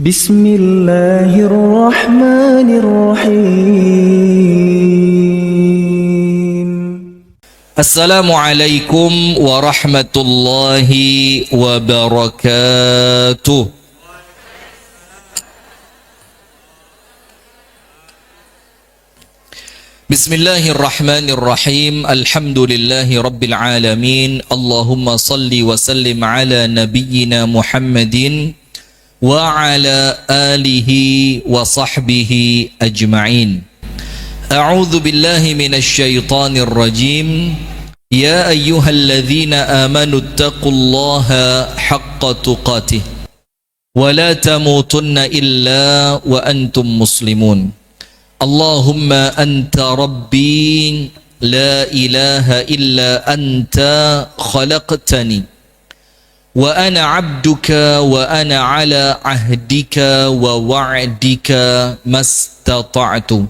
Bismillahirrahmanirrahim. Assalamualaikum warahmatullahi wabarakatuh. Bismillahirrahmanirrahim. Alhamdulillahi rabbil alamin. Allahumma salli wa sallim ala nabiyyina Muhammadin wa ala alihi wa sahbihi ajma'in. A'udzu billahi minasy syaithanir rajim. Ya ayyuhalladzina amanu taqullaha haqqa tuqatih wa la tamutunna illa wa antum muslimun. Allahumma anta rabbi la ilaha illa anta khalaqtani wa ana abduka wa ana ala ahdika wa wa'dika mastata'tu.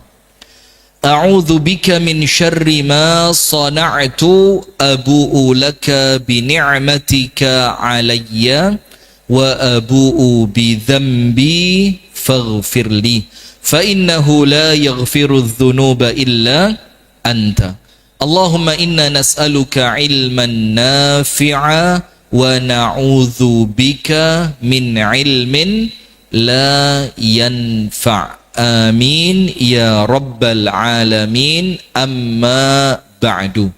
A'udzu bika min syarri ma sana'tu abu'u laka bi ni'matika 'alayya wa abu'u bi dhanbi faghfir li fa innahu la yaghfiru adh-dhunuba illa anta. Allahumma inna nas'aluka 'ilman nafi'a wa na'udzu bika min 'ilmin la yanfa'. Amin ya rabbal alamin. Amma ba'du.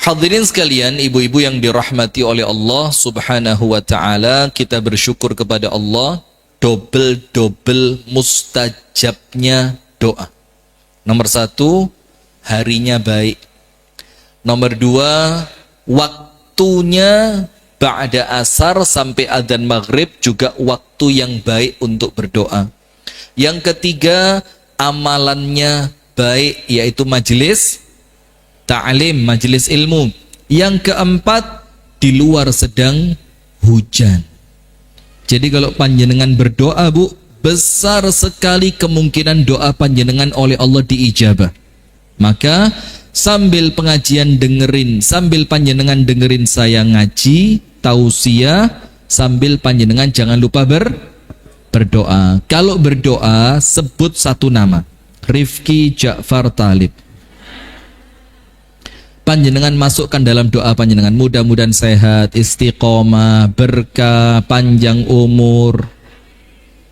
Hadirin sekalian, ibu-ibu yang dirahmati oleh Allah subhanahu wa ta'ala, kita bersyukur kepada Allah double mustajabnya doa. Nomor satu, harinya baik. Nomor dua, waktunya ba'da asar sampai adzan maghrib juga waktu yang baik untuk berdoa. Yang ketiga, amalannya baik, yaitu majelis ta'lim, majelis ilmu. Yang keempat, di luar sedang hujan. Jadi kalau panjenengan berdoa, Bu, besar sekali kemungkinan doa panjenengan oleh Allah diijabah. Maka sambil pengajian dengerin, sambil panjenengan dengerin saya ngaji, tausiah, sambil panjenengan jangan lupa berdoa. Kalau berdoa, sebut satu nama, Rifki Ja'far Talib. Panjenengan masukkan dalam doa panjenengan, mudah-mudahan sehat, istiqomah, berkah, panjang umur.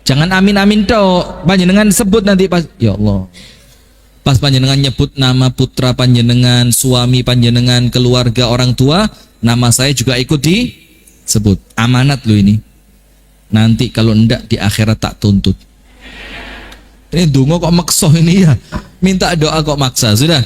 Jangan amin-amin tok, panjenengan sebut nanti pas, ya Allah, pas panjenengan nyebut nama putra panjenengan, suami panjenengan, keluarga, orang tua, nama saya juga ikut disebut. Amanat loh ini. Nanti kalau enggak di akhirat tak tuntut. Ini dungo kok maksoh ini ya, minta doa kok maksa. Sudah,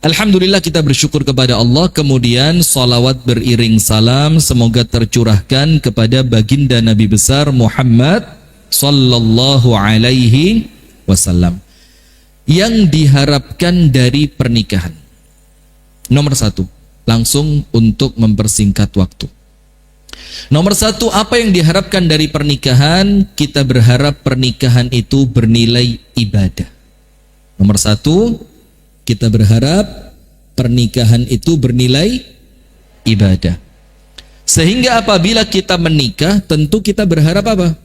alhamdulillah kita bersyukur kepada Allah. Kemudian salawat beriring salam semoga tercurahkan kepada baginda Nabi besar Muhammad sallallahu alaihi wasallam. Yang diharapkan dari pernikahan, nomor satu, langsung untuk mempersingkat waktu. Nomor satu, apa yang diharapkan dari pernikahan? Kita berharap pernikahan itu bernilai ibadah. Nomor satu, kita berharap pernikahan itu bernilai ibadah. Sehingga apabila kita menikah, tentu kita berharap apa?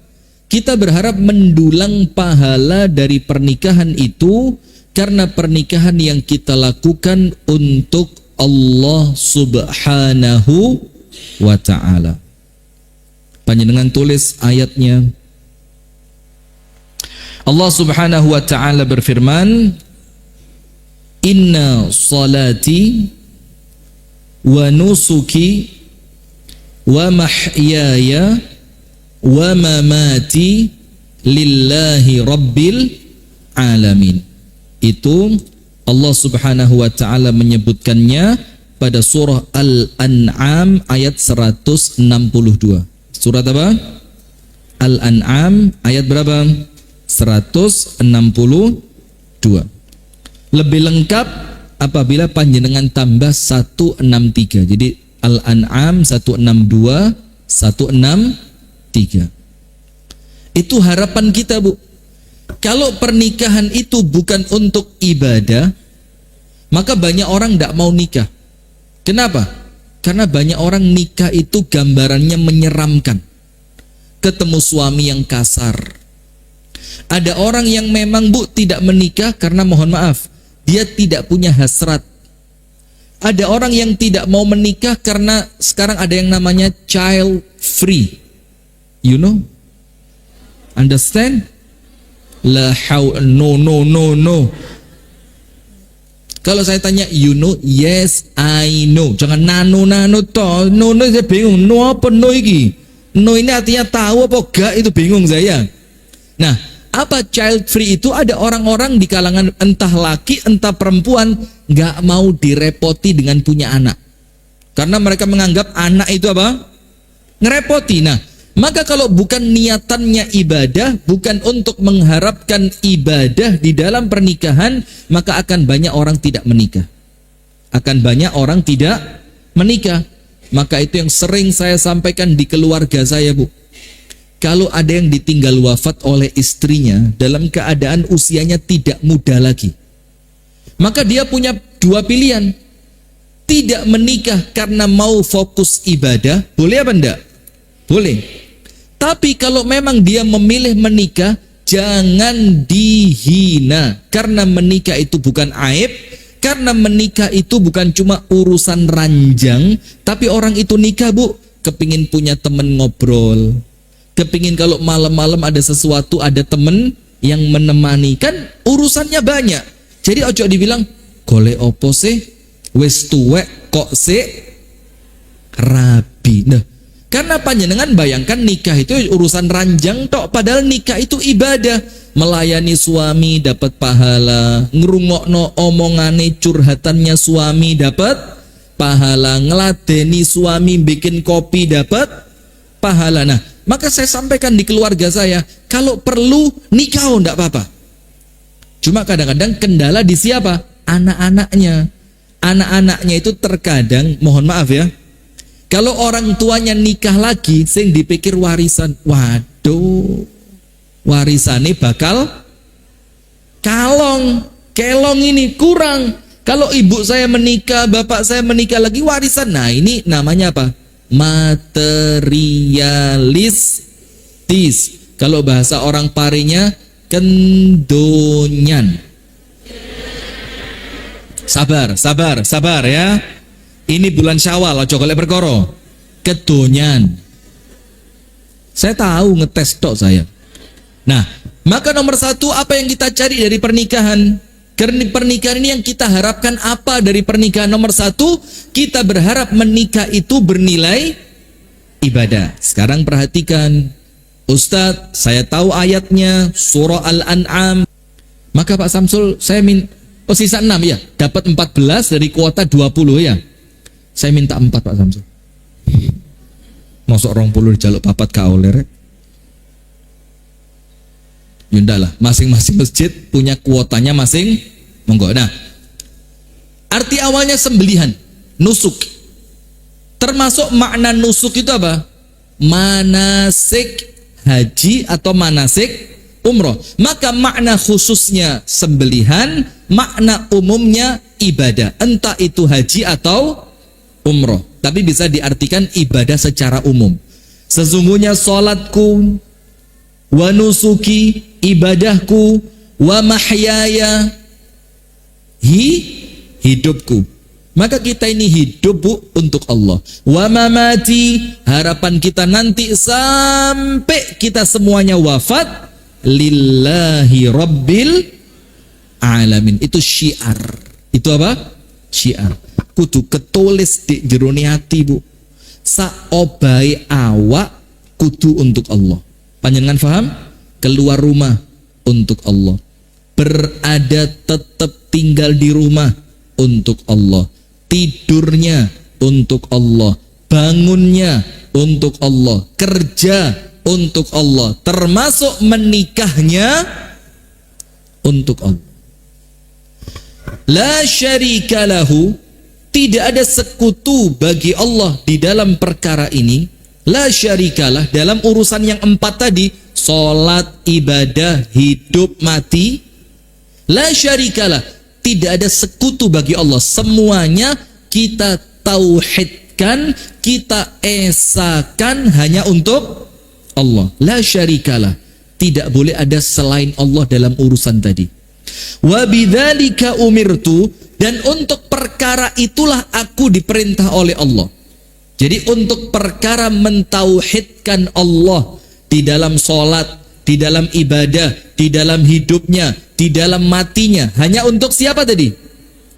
Kita berharap mendulang pahala dari pernikahan itu, karena pernikahan yang kita lakukan untuk Allah subhanahu wa ta'ala. Panjenengan tulis ayatnya. Allah subhanahu wa ta'ala berfirman, Inna salati wa nusuki wa mahyaya wa mamati lillahi rabbil alamin. Itu Allah subhanahu wa ta'ala menyebutkannya pada surah Al-An'am ayat 162. Surat apa? Al-An'am ayat berapa? 162. Lebih lengkap apabila panjenengan tambah 163. Jadi Al-An'am 162, 163. Itu harapan kita, Bu. Kalau pernikahan itu bukan untuk ibadah, maka banyak orang tidak mau nikah. Kenapa? Karena banyak orang nikah itu gambarannya menyeramkan. ketemu suami yang kasar. Ada orang yang memang Bu tidak menikah karena mohon maaf, dia tidak punya hasrat. Ada orang yang tidak mau menikah karena sekarang ada yang namanya child free. You know? Understand? No. Kalau saya tanya, you know? Yes, I know. Jangan nano toh. No, saya bingung. No apa no iki? No ini artinya tahu apa gak, itu bingung saya. Nah, apa child free itu? Ada orang-orang di kalangan entah laki entah perempuan gak mau direpoti dengan punya anak. Karena mereka menganggap anak itu apa? Ngerepoti. Nah, maka kalau bukan niatannya ibadah, bukan untuk mengharapkan ibadah di dalam pernikahan, maka akan banyak orang tidak menikah. Akan banyak orang tidak menikah. Maka itu yang sering saya sampaikan di keluarga saya, Bu. Kalau ada yang ditinggal wafat oleh istrinya dalam keadaan usianya tidak muda lagi, maka dia punya dua pilihan. Tidak menikah karena mau fokus ibadah, boleh apa enggak? Boleh. Tapi kalau memang dia memilih menikah, jangan dihina. Karena menikah itu bukan aib. Karena menikah itu bukan cuma urusan ranjang. Tapi orang itu nikah, Bu, kepingin punya temen ngobrol. Kepingin kalau malam-malam ada sesuatu, ada temen yang menemani. Kan urusannya banyak. Jadi ojo dibilang, golek opo sih? Wis tuwek kok sih rabi. Nah, karena panjenengan bayangkan nikah itu urusan ranjang tok, padahal nikah itu ibadah. Melayani suami dapat pahala, ngrungokno omongane curhatannya suami dapat pahala, ngeladeni suami bikin kopi dapat pahala. Nah, maka saya sampaikan di keluarga saya, kalau perlu nikah enggak apa-apa. Cuma kadang-kadang kendala di siapa? Anak-anaknya. Anak-anaknya itu terkadang, mohon maaf ya, kalau orang tuanya nikah lagi, sing dipikir warisan. Waduh, warisannya bakal kelong ini kurang. Kalau ibu saya menikah, bapak saya menikah lagi, warisan. Nah, ini namanya apa? Materialistis. Kalau bahasa orang parinya, kendonyan. Sabar ya. Ini bulan Syawal, ojo golek perkara. Kedonyan. Saya tahu ngetes tok saya. Nah, maka nomor satu, apa yang kita cari dari pernikahan? Karena pernikahan ini yang kita harapkan apa dari pernikahan? Nomor satu, kita berharap menikah itu bernilai ibadah. Sekarang perhatikan, Ustadz, saya tahu ayatnya surah Al-An'am. Maka Pak Samsul, saya sisa 6 ya, dapat 14 dari kuota 20 ya. Saya minta 4 Pak Samsul. Masuk 20 dijaluk papat ka oleh rek. Yunda lah, masing-masing masjid punya kuotanya masing. Monggo. Nah, arti awalnya sembelihan, nusuk. Termasuk makna nusuk itu apa? Manasik haji atau manasik umroh. Maka makna khususnya sembelihan, makna umumnya ibadah. Entah itu haji atau umroh, tapi bisa diartikan ibadah secara umum. Sesungguhnya salatku, wa nusuki, ibadahku, wa mahyaya, hidupku. Maka kita ini hidup, Bu, untuk Allah. Wa mamati, harapan kita nanti sampai kita semuanya wafat, lillahi rabbil alamin. Itu syiar. Itu apa? Syiar. Kudu ketulis di jerone hati, Bu. Saobai awak kudu untuk Allah. Panjenengan paham? Keluar rumah untuk Allah. Berada tetap tinggal di rumah untuk Allah. Tidurnya untuk Allah. Bangunnya untuk Allah. Kerja untuk Allah. Termasuk menikahnya untuk Allah. La syarika lahu, tidak ada sekutu bagi Allah di dalam perkara ini. La syarikalah, dalam urusan yang 4 tadi, salat, ibadah, hidup, mati. La syarikalah, tidak ada sekutu bagi Allah. Semuanya kita tauhidkan, kita esakan hanya untuk Allah. La syarikalah. Tidak boleh ada selain Allah dalam urusan tadi. Wa bidzalika umirtu, dan untuk perkara itulah aku diperintah oleh Allah. Jadi untuk perkara mentauhidkan Allah di dalam sholat, di dalam ibadah, di dalam hidupnya, di dalam matinya, hanya untuk siapa tadi?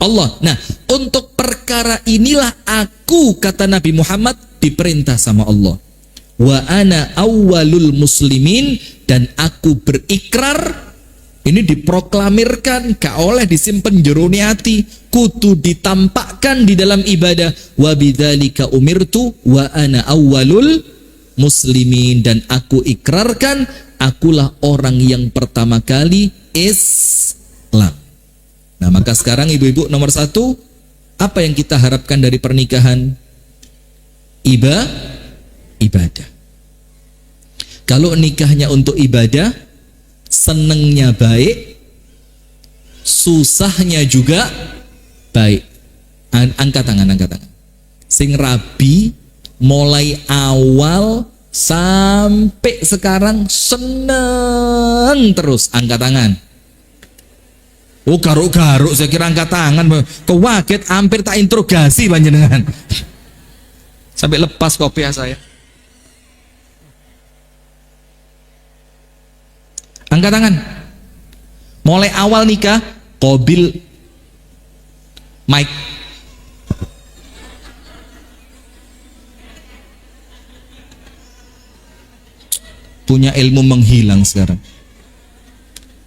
Allah. Nah, untuk perkara inilah aku, kata Nabi Muhammad, diperintah sama Allah. Wa ana awwalul muslimin, dan aku berikrar. Ini diproklamirkan, gak oleh disimpen jerone hati, kudu ditampakkan di dalam ibadah. Wa bidzalika umirtu wa ana awwalul muslimin, dan aku ikrarkan, akulah orang yang pertama kali Islam. Nah, maka sekarang ibu-ibu, nomor satu, apa yang kita harapkan dari pernikahan? Ibadah. Kalau nikahnya untuk ibadah, senengnya baik, susahnya juga baik. Angkat tangan. Sing rabi mulai awal sampai sekarang seneng terus, angkat tangan. Oh, garuk-garuk, saya kira angkat tangan. Kewaget, hampir tak interogasi panjenengan. Sampai lepas kopiah saya. Angkat tangan. Mulai awal nikah, Qabil Mike. Punya ilmu menghilang sekarang.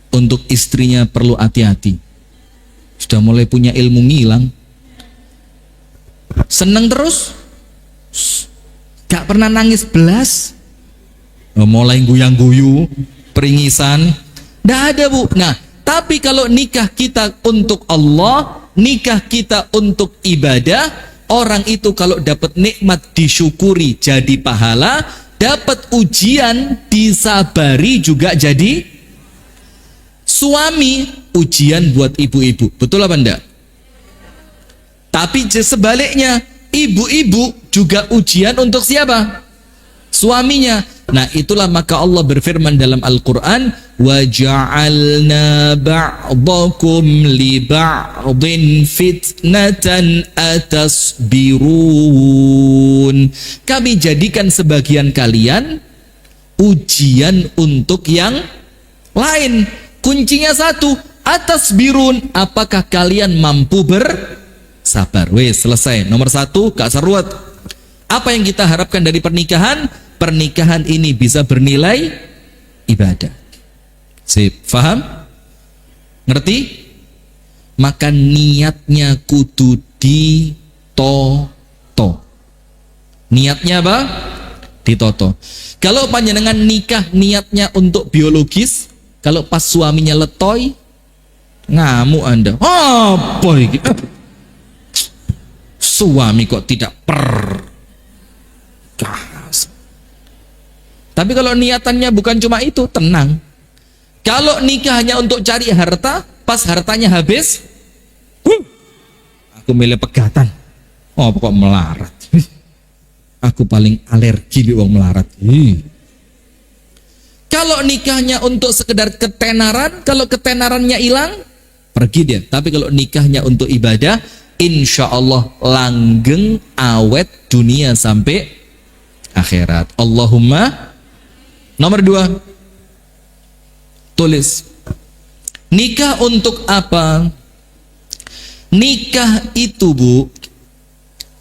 Untuk istrinya perlu hati-hati. Sudah mulai punya ilmu ngilang. Seneng terus. Gak pernah nangis belas. Mulai guyang-guyu, peringisan. Nggak ada, Bu. Nah, tapi kalau nikah kita untuk Allah, nikah kita untuk ibadah, orang itu kalau dapat nikmat disyukuri jadi pahala, dapat ujian disabari juga jadi suami, ujian buat ibu-ibu. Betul apa enggak? Tapi sebaliknya, ibu-ibu juga ujian untuk siapa? Suaminya. Nah, itulah maka Allah berfirman dalam Al-Quran, wa ja'alna ba'dakum li ba'din fitnatan atasbirun. Kami jadikan sebagian kalian ujian untuk yang lain. Kuncinya satu, atasbirun, apakah kalian mampu bersabar? Wes, selesai. Nomor satu, gak seruat. Apa yang kita harapkan dari pernikahan? Pernikahan ini bisa bernilai ibadah. Sip, faham? Ngerti? Maka niatnya kudu ditoto. Niatnya apa? Ditoto. Kalau panjenengan nikah niatnya untuk biologis, kalau pas suaminya letoy, ngamuk Anda. Apa ini? Suami kok tidak Tapi kalau niatannya bukan cuma itu, tenang. Kalau nikahnya untuk cari harta, pas hartanya habis, aku milih pegatan. Oh, kok melarat. Aku paling alergi di wong melarat. Kalau nikahnya untuk sekedar ketenaran, kalau ketenarannya hilang, pergi dia. Tapi kalau nikahnya untuk ibadah, insya Allah langgeng, awet dunia sampai akhirat. Allahumma. Nomor 2, tulis. Nikah untuk apa? Nikah itu, Bu,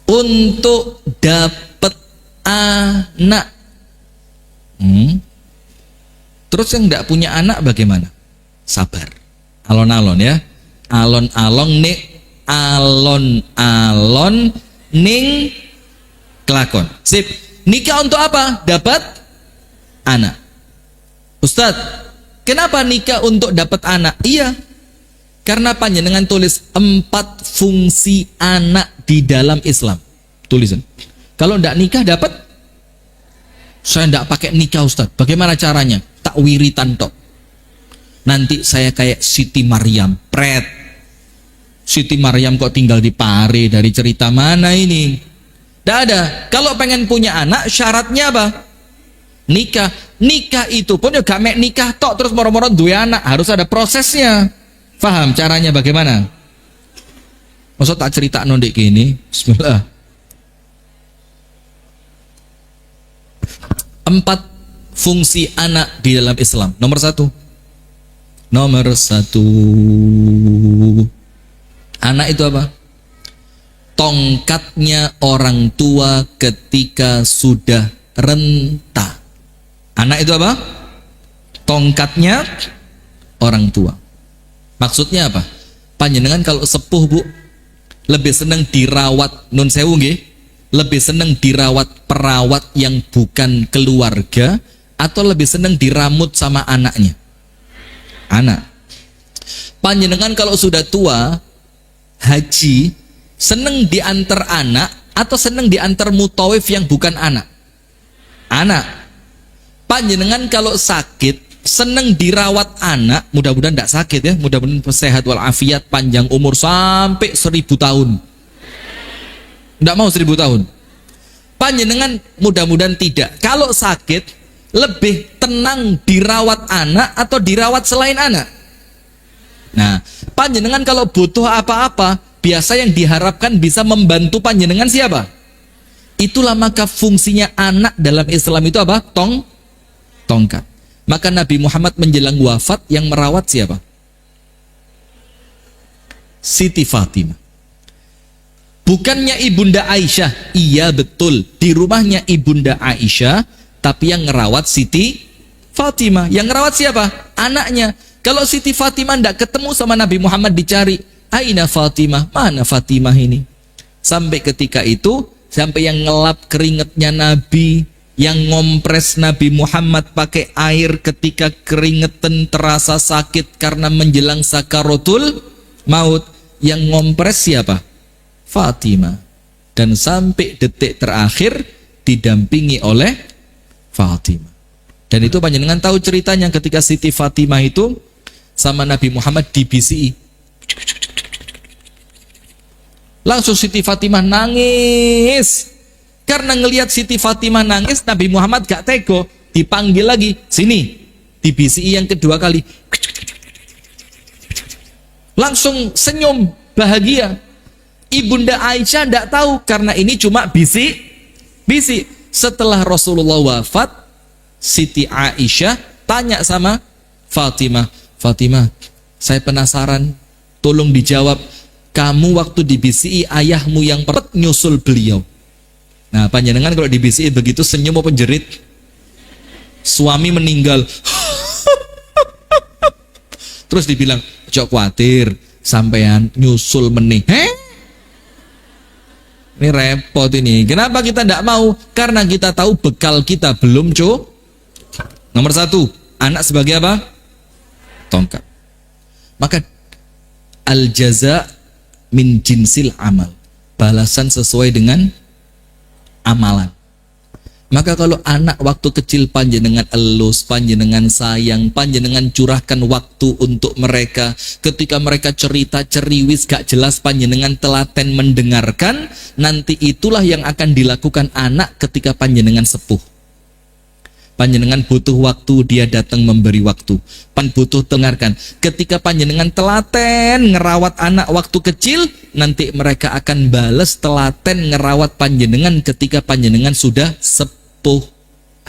untuk dapat anak. Terus yang tidak punya anak bagaimana? Sabar. Alon-alon ya. Alon-alon ning kelakon. Sip. Nikah untuk apa? Dapat anak. Ustadz, kenapa nikah untuk dapat anak? Iya, karena panjenengan tulis 4 fungsi anak di dalam Islam. Tulisan. Kalau tidak nikah dapat? Saya tidak pakai nikah, Ustadz. Bagaimana caranya? Tak wiritan tok. Nanti saya kayak Siti Maryam, pret. Siti Maryam kok tinggal di Pare, dari cerita mana ini? Tidak ada. Kalau pengen punya anak, syaratnya apa? Nikah itu pun ya gak mek nikah tok terus moro-moro duwe anak, harus ada prosesnya. Paham caranya bagaimana? Maksud tak cerita nondik gini. Bismillah. 4 fungsi anak di dalam Islam. Nomor 1, anak itu apa? Tongkatnya orang tua ketika sudah renta. Anak itu apa? Tongkatnya orang tua. Maksudnya apa? Panjenengan kalau sepuh, Bu, lebih senang dirawat, nun sewu nggih, lebih senang dirawat perawat yang bukan keluarga atau lebih senang diramut sama anaknya? Anak. Panjenengan kalau sudah tua haji, senang diantar anak atau senang diantar mutawif yang bukan anak? Anak. Panjenengan kalau sakit senang dirawat anak, mudah-mudahan tidak sakit ya, mudah-mudahan sehat walafiat, panjang umur sampai 1000 tahun. Tidak mau 1000 tahun. Panjenengan mudah-mudahan tidak. Kalau sakit lebih tenang dirawat anak atau dirawat selain anak? Nah, panjenengan kalau butuh apa-apa, biasa yang diharapkan bisa membantu panjenengan siapa? Itulah maka fungsinya anak dalam Islam itu apa? Tongkat. Maka Nabi Muhammad menjelang wafat yang merawat siapa? Siti Fatimah. Bukannya Ibunda Aisyah. Iya betul, di rumahnya Ibunda Aisyah, tapi yang ngerawat Siti Fatimah. Yang ngerawat siapa? Anaknya. Kalau Siti Fatimah tidak ketemu sama Nabi Muhammad, dicari, aina Fatimah, mana Fatimah ini? Sampai ketika itu, sampai yang ngelap keringetnya Nabi, yang ngompres Nabi Muhammad pakai air ketika keringetan terasa sakit karena menjelang sakaratul maut, yang ngompres siapa? Fatimah. Dan sampai detik terakhir didampingi oleh Fatimah. Dan itu panjenengan tahu ceritanya ketika Siti Fatimah itu sama Nabi Muhammad dibisiki. Langsung Siti Fatimah nangis. Karena ngelihat Siti Fatimah nangis, Nabi Muhammad gak tego, dipanggil lagi, sini, dibisiki yang kedua kali. Langsung senyum, bahagia. Ibunda Aisyah tidak tahu, karena ini cuma bisik. Setelah Rasulullah wafat, Siti Aisyah tanya sama Fatimah, Fatimah, saya penasaran, tolong dijawab, kamu waktu dibisiki ayahmu yang pertama nyusul beliau. Nah, panjenengan kalau dibisiki begitu senyum apa jerit? Suami meninggal. Terus dibilang, "Jok khawatir, sampean nyusul meneh." Ini repot ini. Kenapa kita tidak mau? Karena kita tahu bekal kita belum cukup. Nomor 1, anak sebagai apa? Tongkat. Maka al-jaza min jinsil amal. Balasan sesuai dengan amalan. Maka kalau anak waktu kecil panjenengan elus, panjenengan sayang, panjenengan curahkan waktu untuk mereka, ketika mereka cerita ceriwis gak jelas panjenengan telaten mendengarkan, nanti itulah yang akan dilakukan anak ketika panjenengan sepuh. Panjenengan butuh waktu, dia datang memberi waktu. Pan butuh dengarkan. Ketika panjenengan telaten ngerawat anak waktu kecil, nanti mereka akan bales telaten ngerawat panjenengan ketika panjenengan sudah sepuh.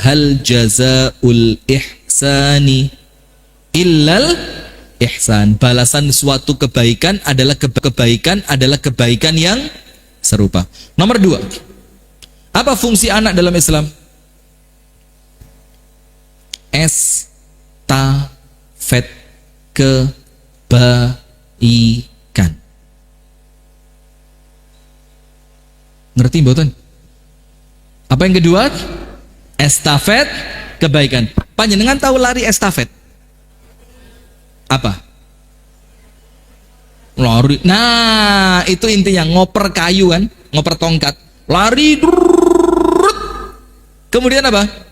Hal jazaul ihsani illal ihsan. Balasan suatu kebaikan adalah kebaikan yang serupa. Nomor 2. Apa fungsi anak dalam Islam? Estafet kebaikan. Ngerti mboten? Apa yang kedua? Estafet kebaikan. Panjenengan tahu lari estafet? Apa? Lari. Nah, itu intinya ngoper kayu kan, ngoper tongkat. Lari. Kemudian apa?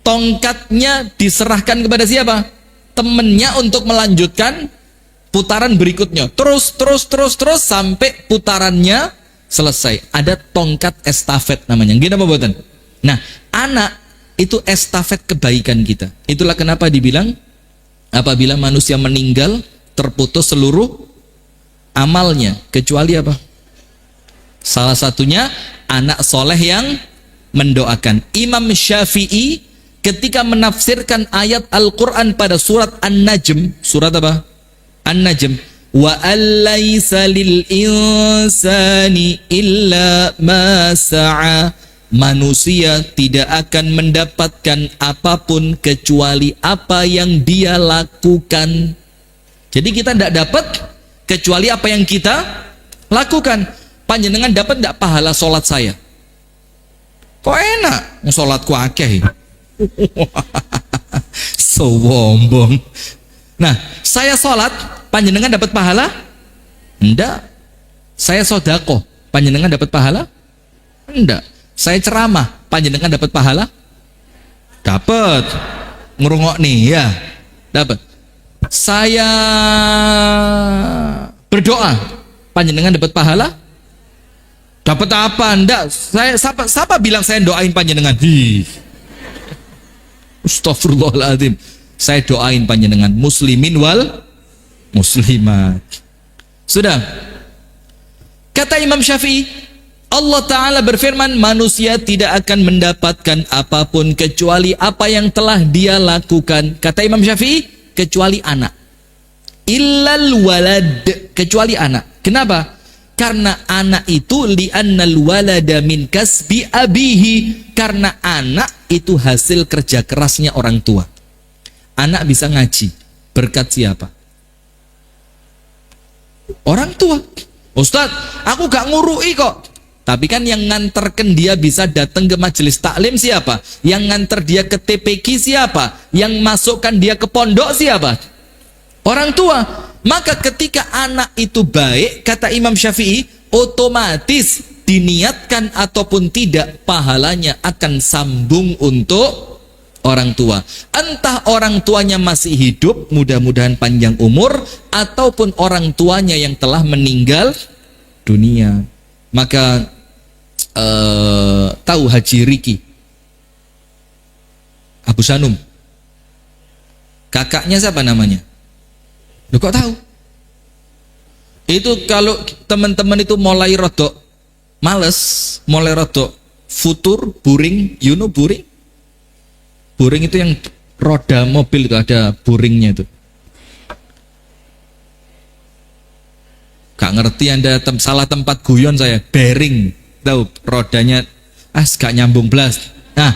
Tongkatnya diserahkan kepada siapa? Temennya untuk melanjutkan putaran berikutnya. Terus sampai putarannya selesai. Ada tongkat estafet namanya. Gini apa buatan? Nah, anak itu estafet kebaikan kita. Itulah kenapa dibilang apabila manusia meninggal terputus seluruh amalnya kecuali apa? Salah satunya anak soleh yang mendoakan. Imam Syafi'i ketika menafsirkan ayat Al-Quran pada surat An-Najm, surat apa? An-Najm, wa allaysa lil insani illa ma sa'a, manusia tidak akan mendapatkan apapun kecuali apa yang dia lakukan. Jadi kita tidak dapat kecuali apa yang kita lakukan. Panjenengan dapat tidak pahala sholat saya? Kok enak sholatku akeh? Sombong. Nah, saya sholat, panjenengan dapat pahala? Enggak. Saya sodako, panjenengan dapat pahala? Enggak. Saya ceramah, panjenengan dapat pahala? Dapat. Ngerungok nih ya, dapat. Saya berdoa, panjenengan dapat pahala? Dapat apa? Enggak. Saya siapa bilang saya doain panjenengan? Astagfirullahaladzim. Saya doain panjenengan muslimin wal muslimat. Sudah. Kata Imam Syafi'i, Allah Ta'ala berfirman, manusia tidak akan mendapatkan apapun kecuali apa yang telah dia lakukan. Kata Imam Syafi'i, kecuali anak. Illal walad, kecuali anak. Kenapa? Karena anak itu li'annal walada min kasbi abihi, karena anak itu hasil kerja kerasnya orang tua. Anak bisa ngaji berkat siapa? Orang tua. Ustadz, aku gak ngurui kok. Tapi kan yang nganterkan dia bisa datang ke majelis taklim siapa? Yang nganter dia ke TPQ siapa? Yang masukkan dia ke pondok siapa? Orang tua. Maka ketika anak itu baik, kata Imam Syafi'i, otomatis diniatkan ataupun tidak, pahalanya akan sambung untuk orang tua. Entah orang tuanya masih hidup, mudah-mudahan panjang umur, ataupun orang tuanya yang telah meninggal dunia. Maka tahu Haji Riki Abu Sanum, kakaknya siapa namanya? Loh, kok tahu? Itu kalau teman-teman itu mulai rodok males, mulai rodok futur, buring, you know buring? Buring itu yang roda mobil itu ada buringnya itu. Gak ngerti Anda, salah tempat guyon saya. Bearing, tahu rodanya gak nyambung belas. Nah,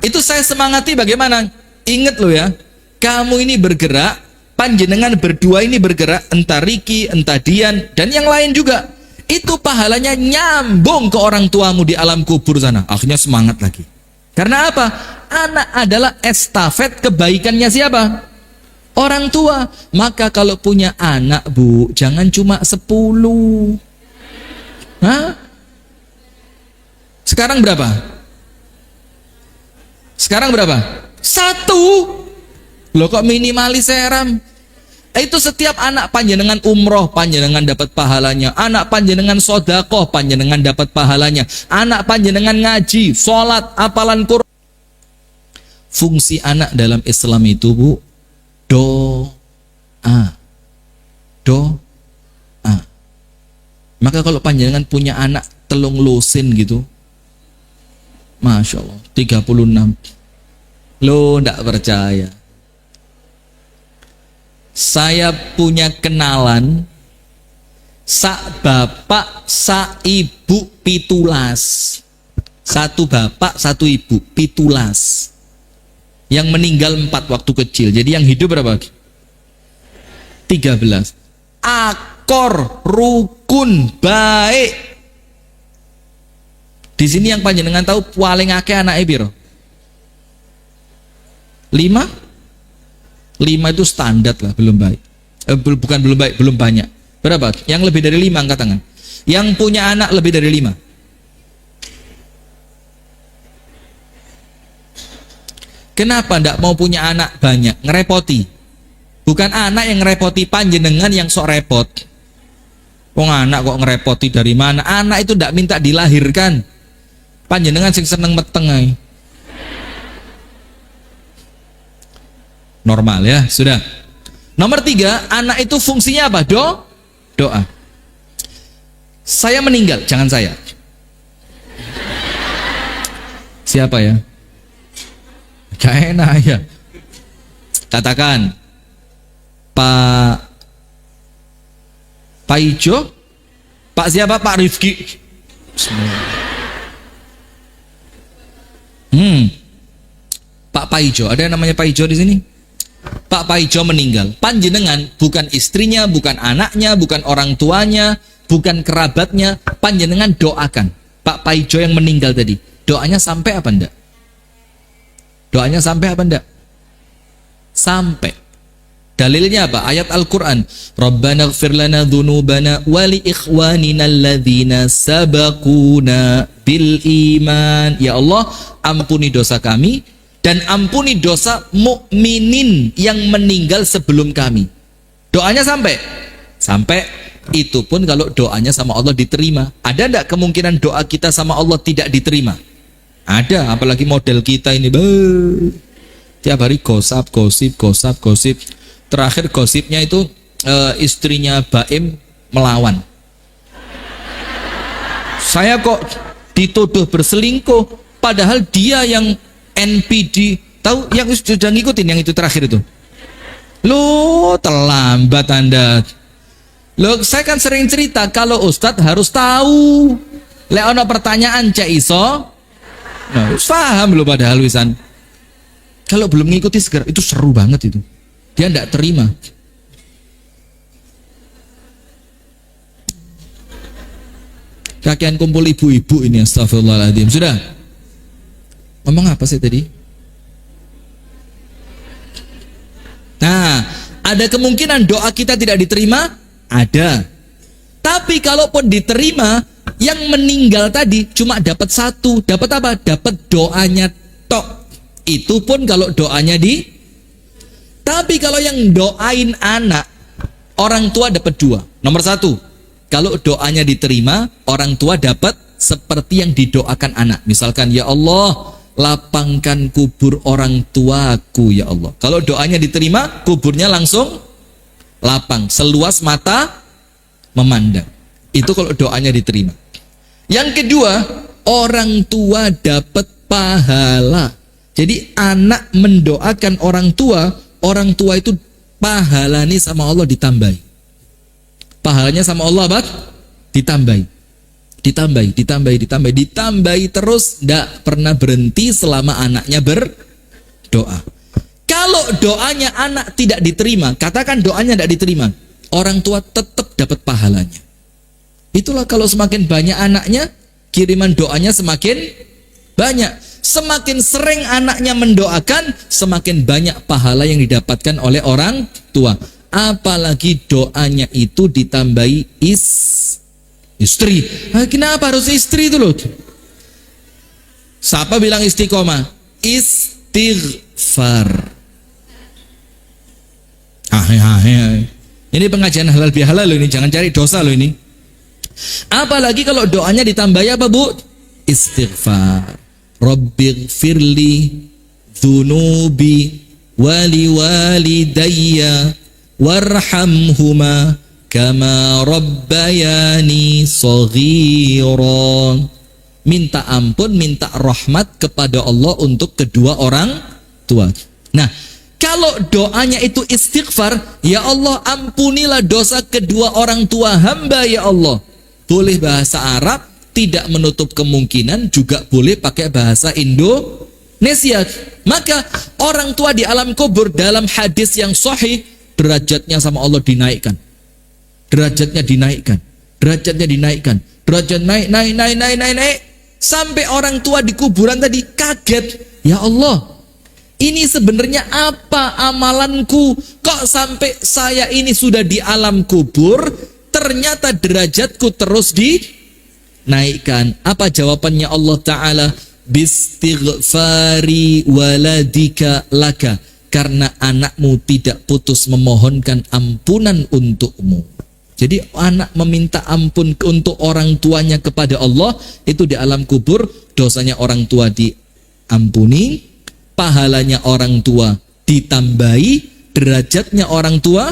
itu saya semangati bagaimana? Ingat lo ya, kamu ini bergerak, panjenengan berdua ini bergerak, entah Riki, entah Dian, dan yang lain juga. Itu pahalanya nyambung ke orang tuamu di alam kubur sana. Akhirnya semangat lagi. Karena apa? Anak adalah estafet kebaikannya siapa? Orang tua. Maka kalau punya anak, Bu, jangan cuma 10. Hah? Sekarang berapa? Sekarang berapa? 1. Loh kok minimalis seram? Itu setiap anak panjenengan umroh, panjenengan dapat pahalanya. Anak panjenengan sodakoh, panjenengan dapat pahalanya. Anak panjenengan ngaji, sholat, hafalan Quran. Fungsi anak dalam Islam itu, Bu, doa. Doa. Maka kalau panjenengan punya anak telung lusin gitu, Masya Allah, 36. Lo ndak percaya. Saya punya kenalan sak bapak sak ibu pitulas. Satu bapak satu ibu pitulas. Yang meninggal 4 waktu kecil. Jadi yang hidup berapa? 13. Akor, rukun, baik. Di sini yang panjenengan tahu paling akeh anake piro? 5? 5 itu standar lah, belum baik. Bukan belum baik, belum banyak. Berapa? Yang lebih dari 5 angkat tangan. Yang punya anak lebih dari 5. Kenapa ndak mau punya anak banyak? Ngerepoti. Bukan anak yang ngerepoti, panjenengan yang sok repot. Wong anak kok ngerepoti dari mana? Anak itu ndak minta dilahirkan. Panjenengan sing seneng meteng ae. Normal ya, sudah. Nomor 3, anak itu fungsinya apa? Doa. Saya meninggal, jangan saya. Siapa ya? Gak enak ya. Katakan Pak Ijo, Pak siapa? Pak Rifki. Pak Paijo, ada yang namanya Paijo di sini? Pak Paijo meninggal. Panjenengan bukan istrinya, bukan anaknya, bukan orang tuanya, bukan kerabatnya. Panjenengan doakan Pak Paijo yang meninggal tadi. Doanya sampai apa enggak? Doanya sampai apa enggak? Sampai. Dalilnya apa? Ayat Al-Quran. Rabbana ighfir lana dhunubana wali ikhwanina alladhina sabakuna bil iman. Ya Allah, ampuni dosa kami dan ampuni dosa mukminin yang meninggal sebelum kami. Doanya sampai? Sampai. Itu pun kalau doanya sama Allah diterima. Ada enggak kemungkinan doa kita sama Allah tidak diterima? Ada, apalagi model kita ini. Tiap hari gosip. Terakhir gosipnya itu istrinya Baim melawan. Saya kok dituduh berselingkuh, padahal dia yang NPD. Tahu yang sudah ngikutin yang itu terakhir itu? Loh, terlambat Anda. Loh, saya kan sering cerita kalau Ustadz harus tahu. Lek ono pertanyaan cek iso. Nah, paham loh padahal wisan. Kalau belum ngikuti segera, itu seru banget itu. Dia tidak terima. Kakean kumpul ibu-ibu ini, astagfirullahaladzim. Sudah. Ngomong apa sih tadi? Nah, ada kemungkinan doa kita tidak diterima? Ada. Tapi kalaupun diterima, yang meninggal tadi cuma dapat satu. Dapat apa? Dapat doanya tok. Itu pun kalau doanya Tapi kalau yang doain anak, orang tua dapat 2. Nomor 1, kalau doanya diterima, orang tua dapat seperti yang didoakan anak. Misalkan, ya Allah, lapangkan kubur orang tuaku, ya Allah. Kalau doanya diterima, kuburnya langsung lapang, seluas mata memandang. Itu kalau doanya diterima. Yang kedua, orang tua dapat pahala. Jadi anak mendoakan orang tua itu pahalanya sama Allah ditambahi. Pahalanya sama Allah apa? Ditambahi terus, tidak pernah berhenti selama anaknya berdoa. Kalau doanya anak tidak diterima, katakan doanya tidak diterima, orang tua tetap dapat pahalanya. Itulah kalau semakin banyak anaknya, kiriman doanya semakin banyak. Semakin sering anaknya mendoakan, semakin banyak pahala yang didapatkan oleh orang tua. Apalagi doanya itu ditambahi istri. Nah, kenapa harus istri itu loh? Siapa bilang istiqomah? Istighfar. Ini pengajian halal bihalal loh ini, jangan cari dosa loh ini. Apalagi kalau doanya ditambahi apa, Bu? Istighfar. Rabbighfirli dzunubi wali walidayya warhamhuma kama rabbayani shaghiran. Minta ampun, minta rahmat kepada Allah untuk kedua orang tua. Nah, kalau doanya itu istighfar, ya Allah ampunilah dosa kedua orang tua hamba ya Allah. Boleh bahasa Arab, tidak menutup kemungkinan juga boleh pakai bahasa Indonesia. Maka orang tua di alam kubur dalam hadis yang sahih, derajatnya sama Allah dinaikkan. Derajat naik. Sampai orang tua di kuburan tadi kaget. Ya Allah, ini sebenarnya apa amalanku? Kok sampai saya ini sudah di alam kubur, ternyata derajatku terus dinaikkan. Apa jawabannya Allah Ta'ala? Bistighfari waladika laka. Karena anakmu tidak putus memohonkan ampunan untukmu. Jadi anak meminta ampun untuk orang tuanya kepada Allah, itu di alam kubur dosanya orang tua diampuni, pahalanya orang tua ditambahi, derajatnya orang tua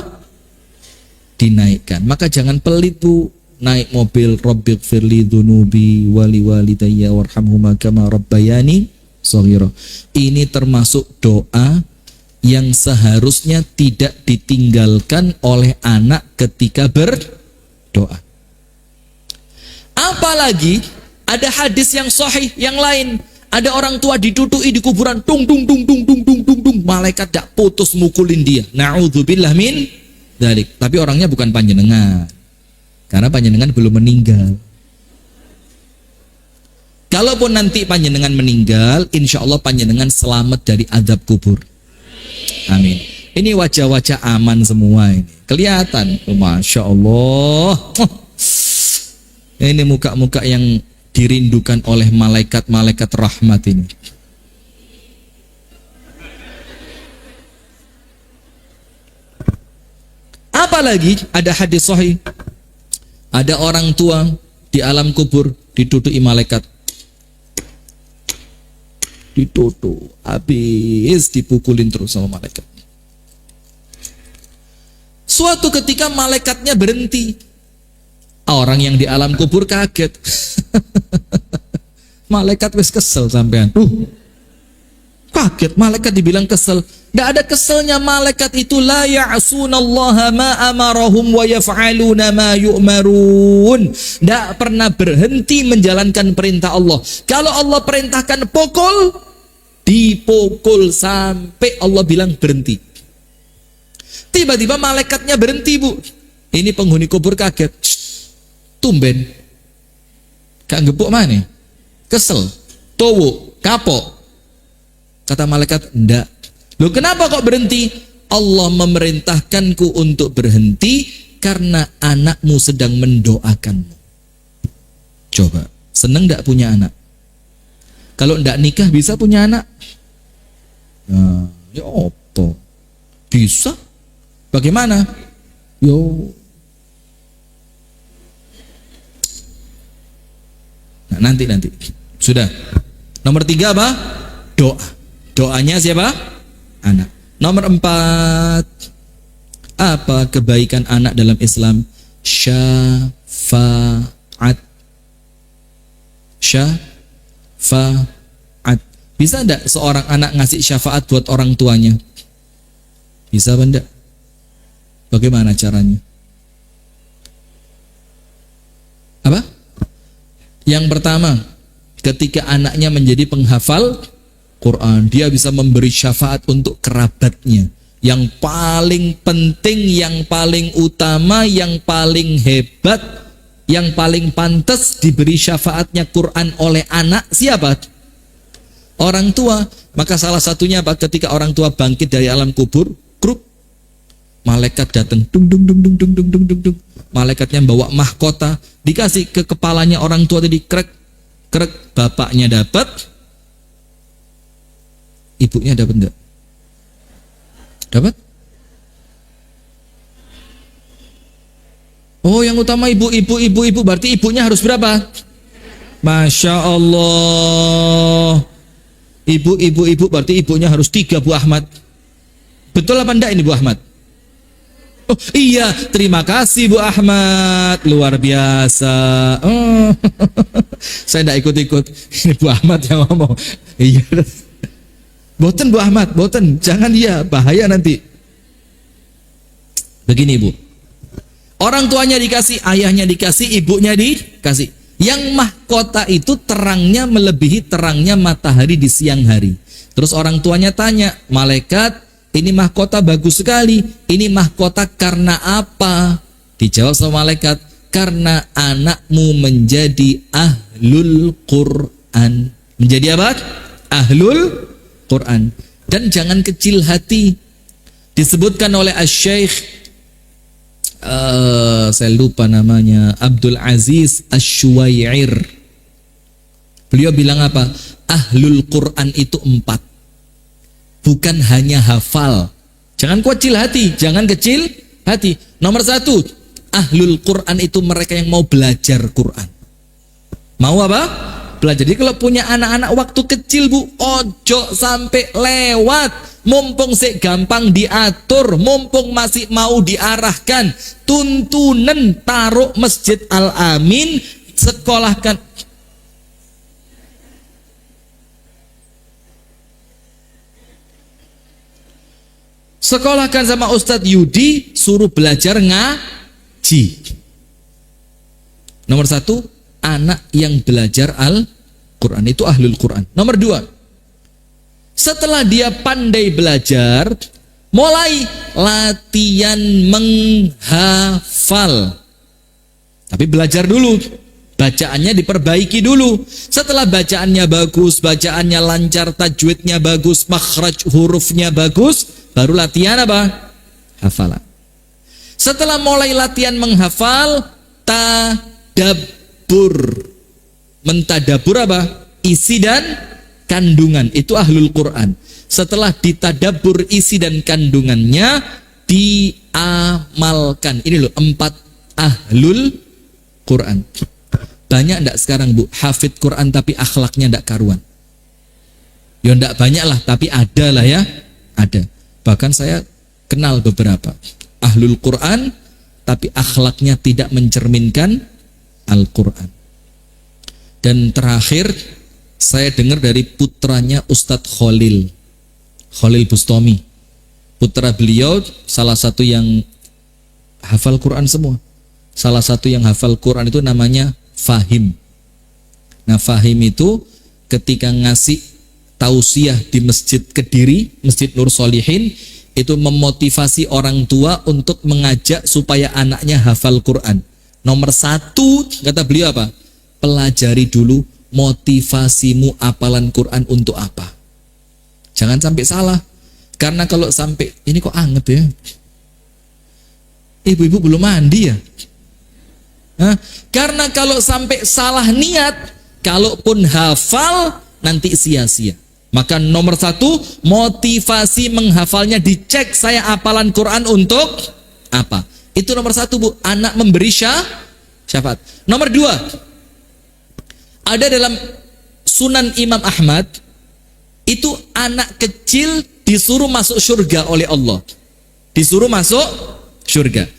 dinaikkan. Maka jangan pelit Bu, naik mobil Rabbighfirli dzunubi wali walidayya warhamhuma kama rabbayani shaghira. Ini termasuk doa yang seharusnya tidak ditinggalkan oleh anak ketika berdoa. Apalagi ada hadis yang sahih yang lain, ada orang tua didudui di kuburan, dung dung dung dung dung dung dung dung, malaikat tak putus mukulin dia. Na'udzubillah min dzalik. Tapi orangnya bukan panjenengan, karena panjenengan belum meninggal. Kalaupun nanti panjenengan meninggal, insya Allah panjenengan selamat dari azab kubur. Amin. Ini wajah-wajah aman semua ini. Kelihatan. Masya Allah. Ini muka-muka yang dirindukan oleh malaikat-malaikat rahmat ini. Apalagi ada hadis sahih. Ada orang tua di alam kubur didudui malaikat. Ditutup, habis dipukulin terus sama malaikat. Suatu ketika malaikatnya berhenti. Orang yang di alam kubur kaget. Malaikat wis kesel sampean. Kaget, malaikat dibilang kesel. Nggak ada keselnya malaikat itu. La ya'sunallaha ma amarahum wa yaf'aluna ma yu'marun. Nggak pernah berhenti menjalankan perintah Allah. Kalau Allah perintahkan pukul, dipukul sampai Allah bilang berhenti. Tiba-tiba malaikatnya berhenti Bu. Ini penghuni kubur kaget. Tumben gak gebuk mana? Kesel, towo, kapok. Kata malaikat, enggak. Loh kenapa kok berhenti? Allah memerintahkanku untuk berhenti karena anakmu sedang mendoakanmu. Coba, seneng enggak punya anak? Kalau enggak nikah bisa punya anak? Nah, ya apa? Bisa. Bagaimana? Yo. Nah, nanti. Sudah. Nomor 3 apa? Doa. Doanya siapa? Anak. Nomor 4. Apa kebaikan anak dalam Islam? Syafaat. Syafaat. Bisa enggak seorang anak ngasih syafaat buat orang tuanya? Bisa apa enggak? Bagaimana caranya? Apa? Yang pertama, ketika anaknya menjadi penghafal Quran, dia bisa memberi syafaat untuk kerabatnya. Yang paling penting, yang paling utama, yang paling hebat, yang paling pantas diberi syafaatnya Quran oleh anak siapa? Orang tua. Maka salah satunya apa? Ketika orang tua bangkit dari alam kubur, kruk, malaikat datang, dung dung dung dung dung dung dung dung dung. Malaikatnya bawa mahkota, dikasih ke kepalanya orang tua tadi, krek, krek, bapaknya dapat, ibunya dapat enggak? Dapat? Oh, yang utama ibu, berarti ibunya harus berapa? Masya Allah. Ibu, berarti ibunya harus 3 Bu Ahmad. Betul apa enggak ini Bu Ahmad? Oh iya, terima kasih Bu Ahmad, luar biasa. Oh, saya enggak ikut-ikut. Ini Bu Ahmad yang ngomong. Iya. Boten Bu Ahmad, boten, jangan dia, bahaya nanti. Begini Bu, orang tuanya dikasih, ayahnya dikasih, ibunya dikasih. Yang mahkota itu terangnya melebihi terangnya matahari di siang hari. Terus orang tuanya tanya, malaikat, ini mahkota bagus sekali, ini mahkota karena apa? Dijawab sama malaikat, karena anakmu menjadi ahlul Quran. Menjadi apa? Ahlul Quran. Dan jangan kecil hati. Disebutkan oleh Asy-Syaikh saya lupa namanya, Abdul Aziz Asy-Syuwair. Beliau bilang apa? Ahlul Quran itu 4. Bukan hanya hafal. Jangan kecil hati, jangan kecil hati. Nomor 1, ahlul Quran itu mereka yang mau belajar Quran. Mau apa? belajar. Jadi kalau punya anak-anak waktu kecil Bu, ojo sampai lewat. Mumpung sik gampang diatur, mumpung masih mau diarahkan, tuntunan taruh Masjid Al-Amin, sekolahkan. Sekolahkan sama Ustadz Yudi, suruh belajar ngaji. Nomor 1, anak yang belajar Al-Quran, itu ahlul Quran. Nomor 2, setelah dia pandai belajar, mulai latihan menghafal. Tapi belajar dulu, bacaannya diperbaiki dulu. Setelah bacaannya bagus, bacaannya lancar, tajwidnya bagus, makhraj hurufnya bagus, baru latihan apa? Hafalan. Setelah mulai latihan menghafal, tadabbur. Mentadabbur apa? Isi dan kandungan, itu ahlul Quran. Setelah ditadabbur isi dan kandungannya, diamalkan. Ini loh 4 ahlul Quran. Banyak enggak sekarang Bu, hafid Quran tapi akhlaknya enggak karuan? Ya enggak banyak lah, tapi ada lah ya. Ada. Bahkan saya kenal beberapa ahlul Quran tapi akhlaknya tidak mencerminkan Al-Quran. Dan terakhir, saya dengar dari putranya Ustadz Khalil Bustami. Putra beliau salah satu yang hafal Quran semua. Salah satu yang hafal Quran itu namanya Fahim. Nah, Fahim itu ketika ngasih tausiah di Masjid Kediri, Masjid Nur Solihin, itu memotivasi orang tua untuk mengajak supaya anaknya hafal Quran. Nomor 1, kata beliau apa? Pelajari dulu motivasimu apalan Quran untuk apa. Jangan sampai salah. Karena kalau sampai, ini kok anget ya? Ibu-ibu belum mandi ya? Hah? Karena kalau sampai salah niat, kalaupun hafal, nanti sia-sia. Maka nomor 1, motivasi menghafalnya dicek, saya apalan Quran untuk apa. Itu nomor 1 Bu, anak memberi syafaat. Nomor 2, ada dalam Sunan Imam Ahmad, itu anak kecil disuruh masuk surga oleh Allah. Disuruh masuk surga.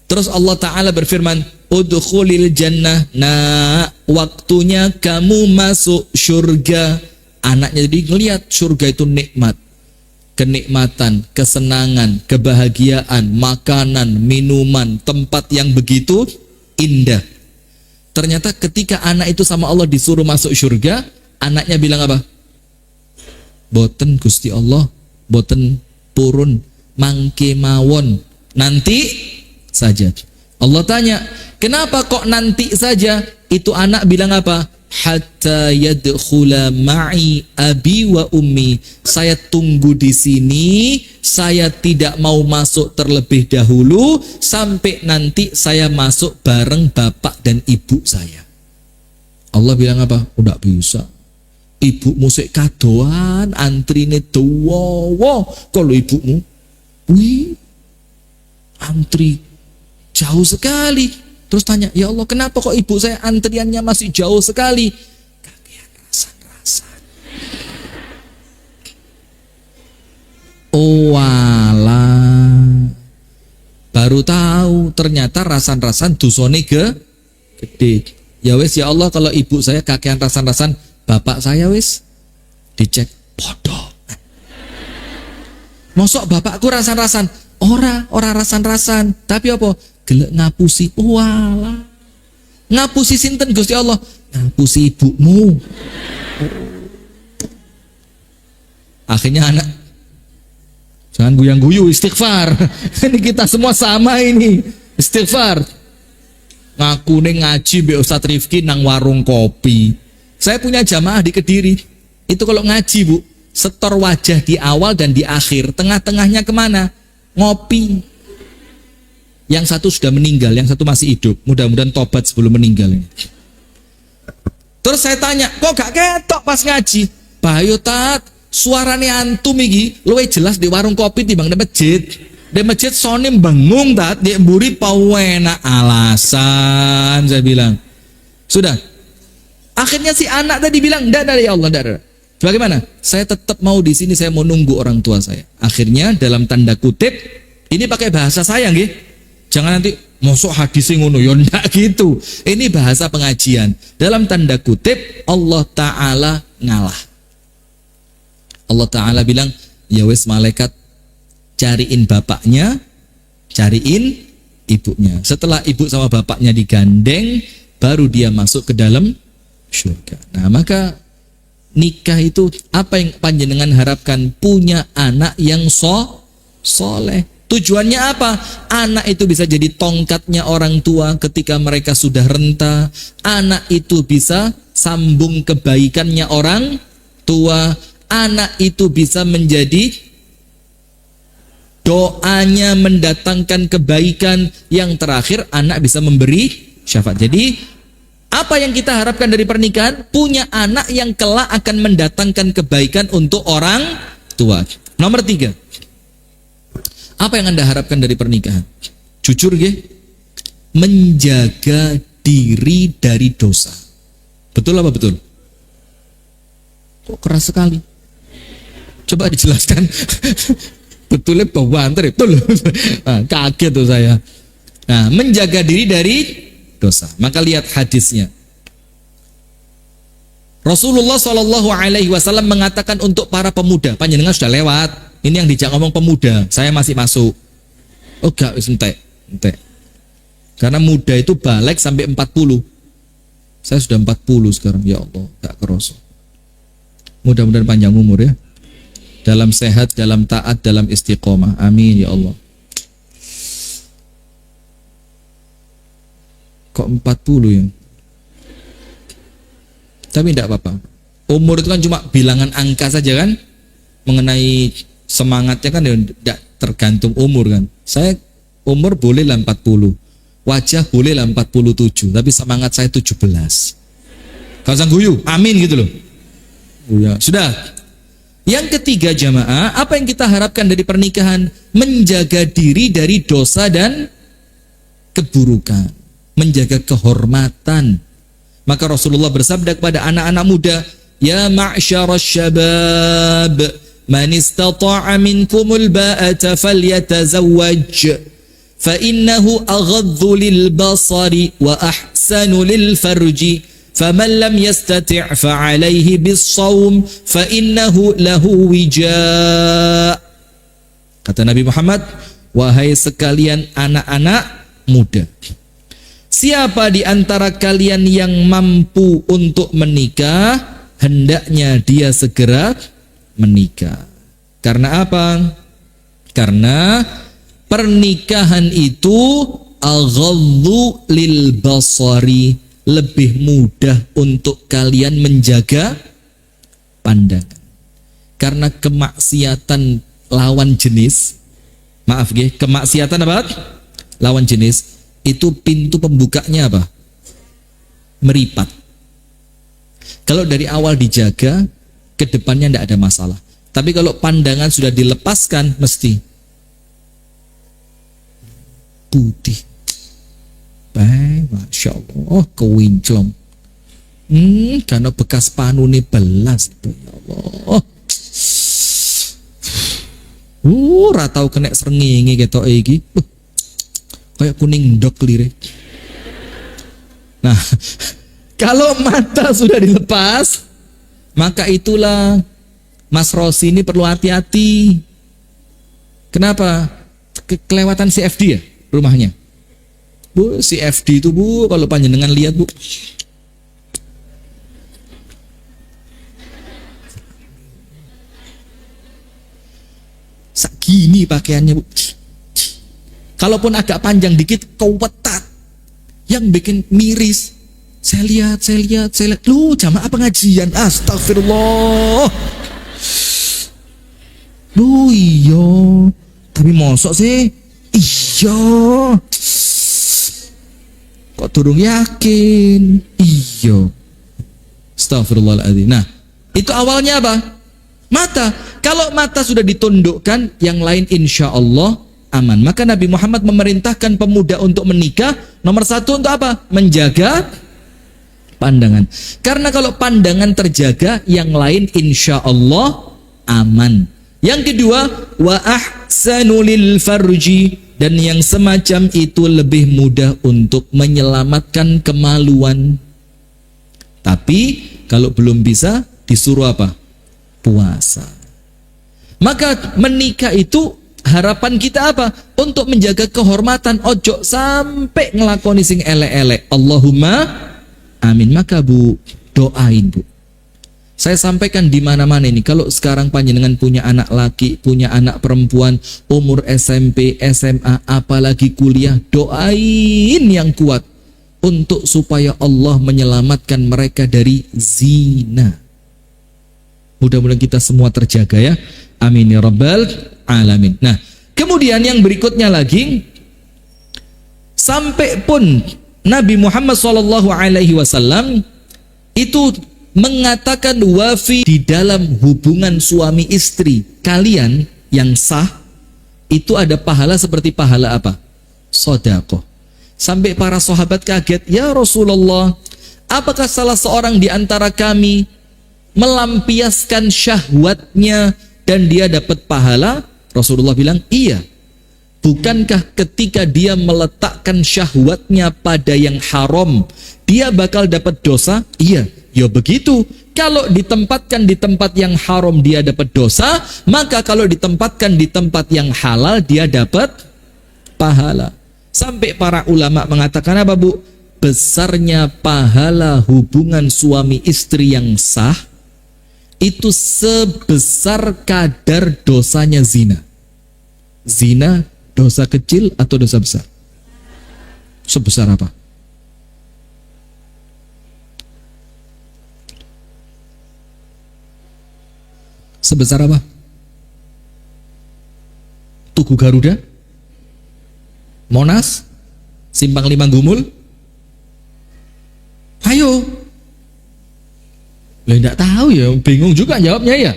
Terus Allah Ta'ala berfirman, udkhulil jannah, nah waktunya kamu masuk surga. Anaknya jadi ngelihat surga itu nikmat, kenikmatan, kesenangan, kebahagiaan, makanan, minuman, tempat yang begitu indah. Ternyata ketika anak itu sama Allah disuruh masuk surga, anaknya bilang apa? Boten Gusti Allah, boten purun, mangke mawon, nanti saja. Allah tanya, kenapa kok nanti saja? Itu anak bilang apa? Hatta yadkhula ma'i abi wa ummi. Saya tunggu di sini, saya tidak mau masuk terlebih dahulu sampai nanti saya masuk bareng bapak dan ibu saya. Allah bilang apa? Udah bisa. Ibu musik kadoan, antrine dawa. Kalau ibumu, wih, antri jauh sekali. Terus tanya, ya Allah kenapa kok ibu saya antriannya masih jauh sekali? Kakean rasan-rasan. Oh alah. Baru tahu ternyata rasan-rasan dosane gede. Ya wis ya Allah, kalau ibu saya kakean rasan-rasan, bapak saya wis dicek podo. Mosok bapakku rasan-rasan? Ora rasan-rasan, tapi apa? Gelek ngapusi. Walah. Ngapusi sinten Gusti Allah? Ngapusi ibumu. Akhirnya anak, jangan guyang-guyu, istighfar. Ini kita semua sama ini. Istighfar. Ngaku nih ngaji be Ustadz Rifki nang warung kopi. Saya punya jamaah di Kediri. Itu kalau ngaji Bu, setor wajah di awal dan di akhir. Tengah-tengahnya kemana? Ngopi. Yang satu sudah meninggal, yang satu masih hidup. Mudah-mudahan tobat sebelum meninggal. Terus saya tanya, kok gak ketok pas ngaji? Bayo tat, suarane antum iki luwih jelas di warung kopi timbang di masjid. Di masjid sone bengung tat, di mburi pawena alasan saya bilang. Sudah. Akhirnya si anak tadi bilang, "Enggak, ya Allah, enggak." Bagaimana? Saya tetap mau di sini, saya mau nunggu orang tua saya. Akhirnya dalam tanda kutip, ini pakai bahasa saya nggih. Jangan nanti mosok hadis ngono ya ndak gitu. Ini bahasa pengajian. Dalam tanda kutip Allah Ta'ala ngalah. Allah Ta'ala bilang, "Ya wes malaikat, cariin bapaknya, cariin ibunya." Setelah ibu sama bapaknya digandeng, baru dia masuk ke dalam surga. Nah, maka nikah itu apa yang panjenengan harapkan? Punya anak yang soleh. Tujuannya apa? Anak itu bisa jadi tongkatnya orang tua ketika mereka sudah renta. Anak itu bisa sambung kebaikannya orang tua. Anak itu bisa menjadi doanya mendatangkan kebaikan. Yang terakhir, anak bisa memberi syafaat. Jadi apa yang kita harapkan dari pernikahan? Punya anak yang kelak akan mendatangkan kebaikan untuk orang tua. Nomor 3, apa yang Anda harapkan dari pernikahan? Jujur ya, menjaga diri dari dosa. Betul apa betul? Kok keras sekali? Coba dijelaskan. Betulnya bawa antar, betul. Nah, kaget tuh saya. Nah, menjaga diri dari dosa. Maka lihat hadisnya. Rasulullah SAW mengatakan untuk para pemuda, panjenengan sudah lewat. Ini yang dijak ngomong pemuda, saya masih masuk. Oh gak, entek. Karena muda itu balik sampai 40. Saya sudah 40 sekarang, ya Allah, gak kerasa. Mudah-mudahan panjang umur ya. Dalam sehat, dalam taat, dalam istiqomah. Amin ya Allah. Kok 40 ya? Tapi tidak apa-apa. Umur itu kan cuma bilangan angka saja kan. Mengenai semangatnya kan ya tidak tergantung umur kan. Saya umur bolehlah 40. Wajah bolehlah 47. Tapi semangat saya 17. Kalau sang guyu, amin gitu loh. Ya, sudah. Yang ketiga jamaah, apa yang kita harapkan dari pernikahan? Menjaga diri dari dosa dan keburukan. Menjaga kehormatan. Maka Rasulullah bersabda kepada anak-anak muda, "Ya ma'syarasy syabab, man istata'a minkumul ba'ata falyatazawwaj, fa innahu aghaddu lil basari wa ahsanu lil farji, faman lam yastati' fa 'alaihi bis-shaum fa innahu lahu wija." Kata Nabi Muhammad, wahai sekalian anak-anak muda, siapa di antara kalian yang mampu untuk menikah, hendaknya dia segera menikah. Karena apa? Karena pernikahan itu aghaddu lil basari, lebih mudah untuk kalian menjaga pandangan. Karena kemaksiatan lawan jenis, maaf nggih, kemaksiatan apa? Lawan jenis itu pintu pembukanya apa? Meripat. Kalau dari awal dijaga, ke depannya tidak ada masalah. Tapi kalau pandangan sudah dilepaskan, mesti putih. Baik, Masya Allah, kewinclong. Karena bekas panune belas. Ya Allah. Ratau kena srengenge ketok iki. Kayak kuning ndok lire. Nah, kalau mata sudah dilepas, maka itulah Mas Rosi ini perlu hati-hati. Kenapa? Kelewatan si FD ya rumahnya. Bu, si FD itu bu, kalau panjenengan lihat bu, segini pakaiannya bu. Kalaupun agak panjang dikit, kewetat. Yang bikin miris. Saya lihat. Lu jamaah pengajian. Astagfirullah. Lu iya. Tapi mosok sih. Iya. Kok durung yakin? Iya. Astagfirullahaladzim. Nah, itu awalnya apa? Mata. Kalau mata sudah ditundukkan, yang lain insya Allah aman. Maka Nabi Muhammad memerintahkan pemuda untuk menikah. Nomor 1 untuk apa? Menjaga Pandangan. Karena kalau pandangan terjaga, yang lain insya Allah aman. Yang kedua, wa ahsanu lil farji, dan yang semacam itu lebih mudah untuk menyelamatkan kemaluan. Tapi kalau belum bisa, disuruh apa? Puasa. Maka menikah itu harapan kita apa? Untuk menjaga kehormatan, ojo sampai ngelakoni sing elek-elek. Allahumma amin. Maka Bu, doain Bu. Saya sampaikan di mana-mana ini, kalau sekarang panjenengan punya anak laki, punya anak perempuan, umur SMP, SMA, apalagi kuliah, doain yang kuat untuk supaya Allah menyelamatkan mereka dari zina. Mudah-mudahan kita semua terjaga ya. Amin ya rabbal alamin. Nah, kemudian yang berikutnya lagi, sampai pun Nabi Muhammad SAW itu mengatakan wafi di dalam hubungan suami istri kalian yang sah itu ada pahala seperti pahala apa? Sedekah. Sampai para sahabat kaget, ya Rasulullah, apakah salah seorang di antara kami melampiaskan syahwatnya dan dia dapat pahala? Rasulullah bilang, iya. Bukankah ketika dia meletakkan syahwatnya pada yang haram, dia bakal dapat dosa? Iya. Ya begitu. Kalau ditempatkan di tempat yang haram dia dapat dosa, maka kalau ditempatkan di tempat yang halal dia dapat pahala. Sampai para ulama mengatakan apa Bu? Besarnya pahala hubungan suami istri yang sah itu sebesar kadar dosanya zina. Zina dosa kecil atau dosa besar? Sebesar apa? Sebesar apa? Tugu Garuda? Monas? Simpang 5 Gumul? Ayo. Lah enggak tahu ya, bingung juga jawabnya ya.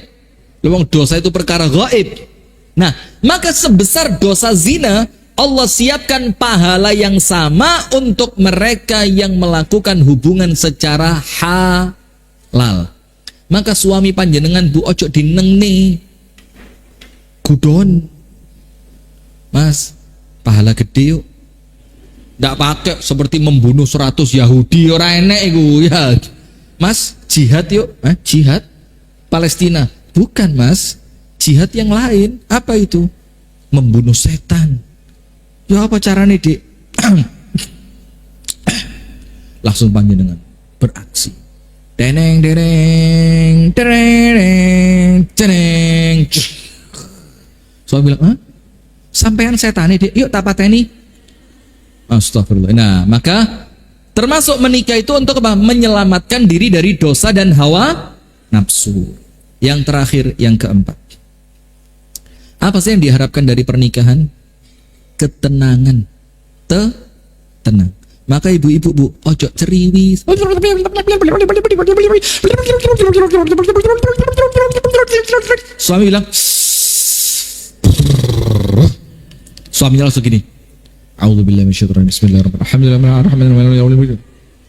Lewang dosa itu perkara gaib. Nah, maka sebesar dosa zina, Allah siapkan pahala yang sama untuk mereka yang melakukan hubungan secara halal. Maka suami panjenengan Bu ojo dinengne gudon. Mas, pahala gede yuk. Ndak pakai seperti membunuh 100 Yahudi, ora enek iku ya. Mas, jihad yuk. Jihad Palestina. Bukan Mas, jihad yang lain. Apa itu? Membunuh setan. Ya apa caranya Dik? Langsung panjenengan beraksi. Deneng deneng deneng deneng. Suami bilang, sampean setan Dik, yuk tak pateni. Astagfirullah. Nah, maka termasuk menikah itu untuk apa? Menyelamatkan diri dari dosa dan hawa nafsu. Yang terakhir, yang keempat. Apa sih yang diharapkan dari pernikahan? Ketenangan. Tenang. Maka ibu-ibu Bu, ojo ceriwis. Suami bilang, suaminya langsung gini. A'udzubillahi minasyaitonir rajim. Bismillahirrahmanirrahim.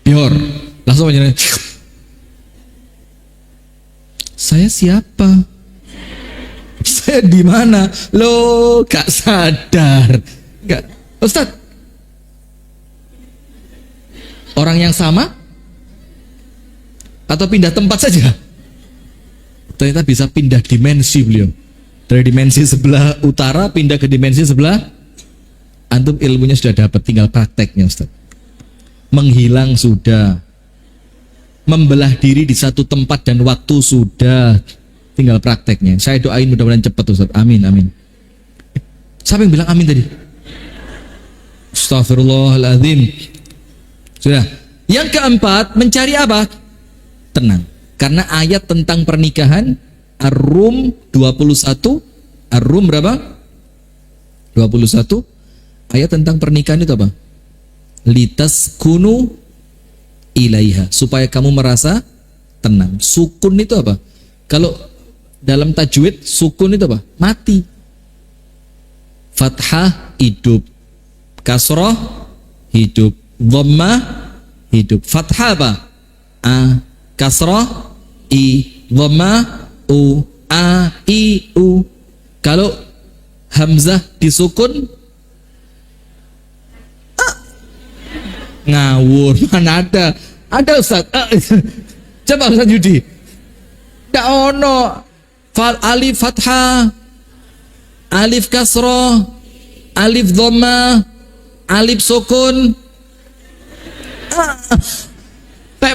Biar langsung aja. Saya siapa? Saya di mana? Loh, gak sadar. Gak, Ustaz. Orang yang sama? Atau pindah tempat saja? Ternyata bisa pindah dimensi beliau. Dari dimensi sebelah utara pindah ke dimensi sebelah. Antum ilmunya sudah dapat, tinggal prakteknya Ustaz. Menghilang sudah. Membelah diri di satu tempat dan waktu sudah. Tinggal prakteknya. Saya doain mudah-mudahan cepat Ustaz. Amin, amin. Siapa yang bilang amin tadi? Astaghfirullahaladzim. Sudah. Yang keempat, mencari apa? Tenang. Karena ayat tentang pernikahan Ar-Rum 21. Ar-Rum berapa? 21. Ayat tentang pernikahan itu apa? Litaskunu ilaiha, supaya kamu merasa tenang. Sukun itu apa? Kalau dalam tajwid sukun itu apa? Mati. Fathah hidup, kasroh hidup, dhammah hidup. Fathah apa? A kasrah, I dhamma, U A I U. Kalau hamzah disukun, ngawur, mana ada? Ada Ustaz. Coba Ustaz Yudi. Ndak ono. Alif fathah, alif kasroh, alif dhamma, alif sukun.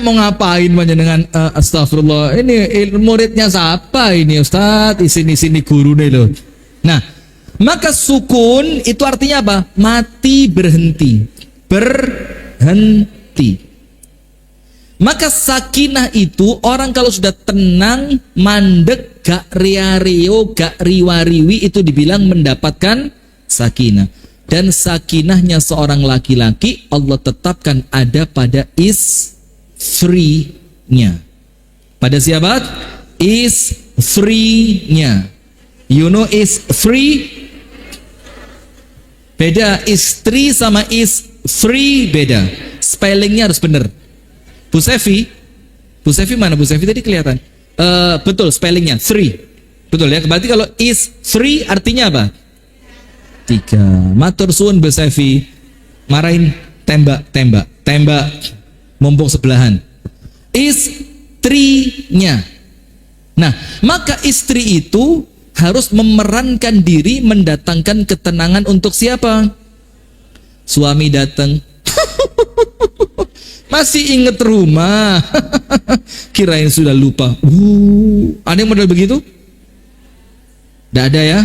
Mau ngapain dengan astagfirullah. Ini muridnya siapa ini Ustaz? Sini guru nih loh. Nah, maka sukun itu artinya apa? Mati, berhenti. Berhenti. Maka sakinah itu orang kalau sudah tenang, mandek, gak ria-rio, gak riwa-riwi, itu dibilang mendapatkan sakinah. Dan sakinahnya seorang laki-laki Allah tetapkan ada pada istrinya. Pada siapa? Istrinya. You know istri? Beda, istri sama istri beda. Spellingnya harus benar. Bu Sevi mana Bu Sevi tadi kelihatan? Betul spellingnya, three. Betul ya, berarti kalau is three artinya apa? 3. Matur suwun Bu Sevi. Marahin tembak. Mumpung sebelahan. Istrinya. Nah, maka istri itu harus memerankan diri mendatangkan ketenangan untuk siapa? Suami datang. Masih inget rumah. Kirain sudah lupa. Ada yang model begitu? Tidak ada ya?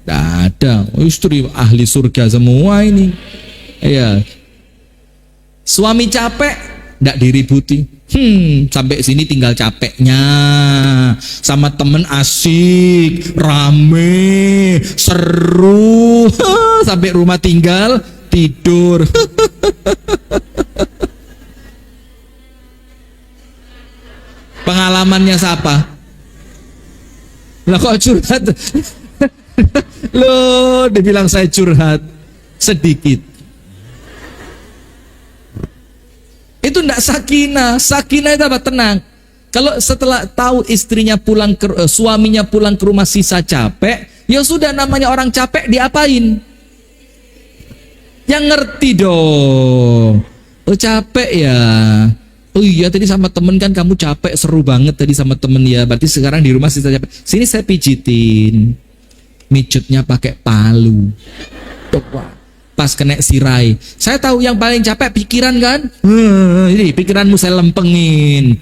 Tidak ada. Istri ahli surga semua ini. Iya. Suami capek, tidak diributi. Sampai sini tinggal capeknya. Sama temen asik, rame, seru. Sampai rumah tinggal tidur. Pengalamannya siapa? Lah kok curhat? Loh, dibilang saya curhat sedikit. Itu enggak sakinah. Sakinah itu apa? Tenang. Kalau setelah tahu istrinya pulang suaminya pulang ke rumah sisa capek, ya sudah, namanya orang capek diapain? Yang ngerti dong. Oh capek ya. Oh iya tadi sama temen kan kamu capek, seru banget tadi sama temen ya. Berarti sekarang di rumah sisa capek. Sini saya pijitin. Mijutnya pakai palu. Pas kena sirai. Saya tahu yang paling capek pikiran kan? Ini pikiranmu saya lempengin.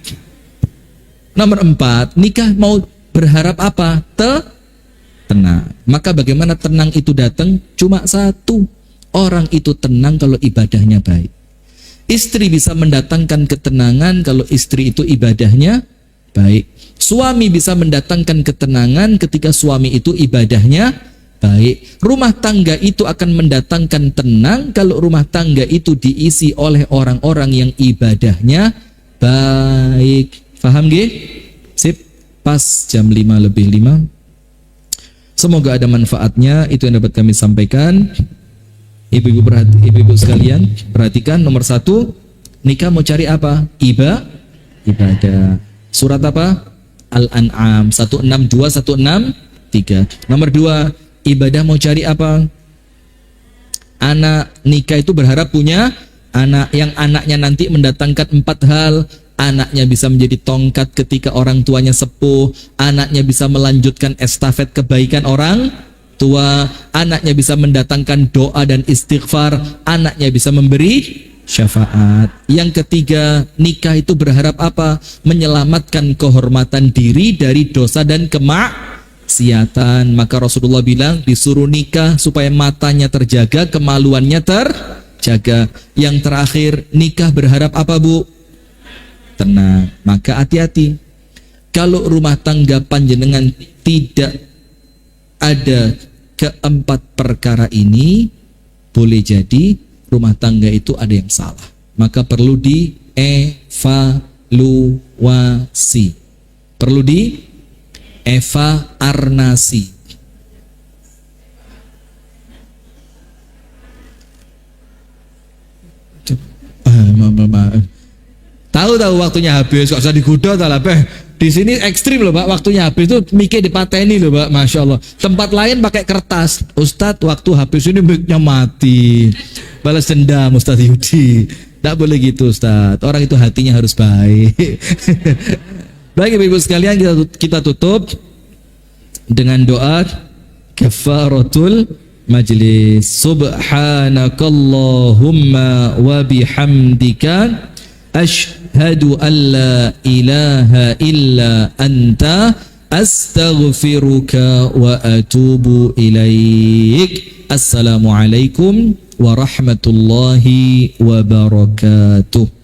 Nomor 4, nikah mau berharap apa? Tenang. Maka bagaimana tenang itu datang? Cuma satu. Orang itu tenang kalau ibadahnya baik. Istri bisa mendatangkan ketenangan kalau istri itu ibadahnya baik. Suami bisa mendatangkan ketenangan ketika suami itu ibadahnya baik. Rumah tangga itu akan mendatangkan tenang kalau rumah tangga itu diisi oleh orang-orang yang ibadahnya baik. Faham nggih? Sip. Pas jam 5:05. Semoga ada manfaatnya. Itu yang dapat kami sampaikan. Ibu-ibu sekalian, perhatikan nomor 1, nikah mau cari apa? Ibadah. Surat apa? Al-An'am 162 163. Nomor 2, ibadah mau cari apa? Anak nikah itu berharap punya anak yang anaknya nanti mendatangkan 4 hal. Anaknya bisa menjadi tongkat ketika orang tuanya sepuh, anaknya bisa melanjutkan estafet kebaikan orang tua, anaknya bisa mendatangkan doa dan istighfar, anaknya bisa memberi syafaat. Yang ketiga, nikah itu berharap apa? Menyelamatkan kehormatan diri dari dosa dan kemaksiatan. Maka Rasulullah bilang disuruh nikah supaya matanya terjaga, kemaluannya terjaga. Yang terakhir, nikah berharap apa Bu? Tenang. Maka hati-hati. Kalau rumah tangga panjenengan tidak ada keempat perkara ini, boleh jadi rumah tangga itu ada yang salah. Maka perlu dievaluasi. Perlu dievaluasi. Tahu waktunya habis, kok usah digoda ta lah, di sini ekstrim loh Pak, waktunya habis itu mikir dipateni loh Pak, Masya Allah. Tempat lain pakai kertas, Ustadz waktu habis ini mic-nya mati, balas dendam Ustadz Yudi. Tidak boleh gitu Ustadz, orang itu hatinya harus baik. Baik Ibu sekalian, kita tutup dengan doa kafaratul majlis. Subhanakallahumma wa bihamdika Ashhadu an la ilaha illa anta astaghfiruka wa atubu ilaik. Assalamualaikum warahmatullahi wabarakatuh.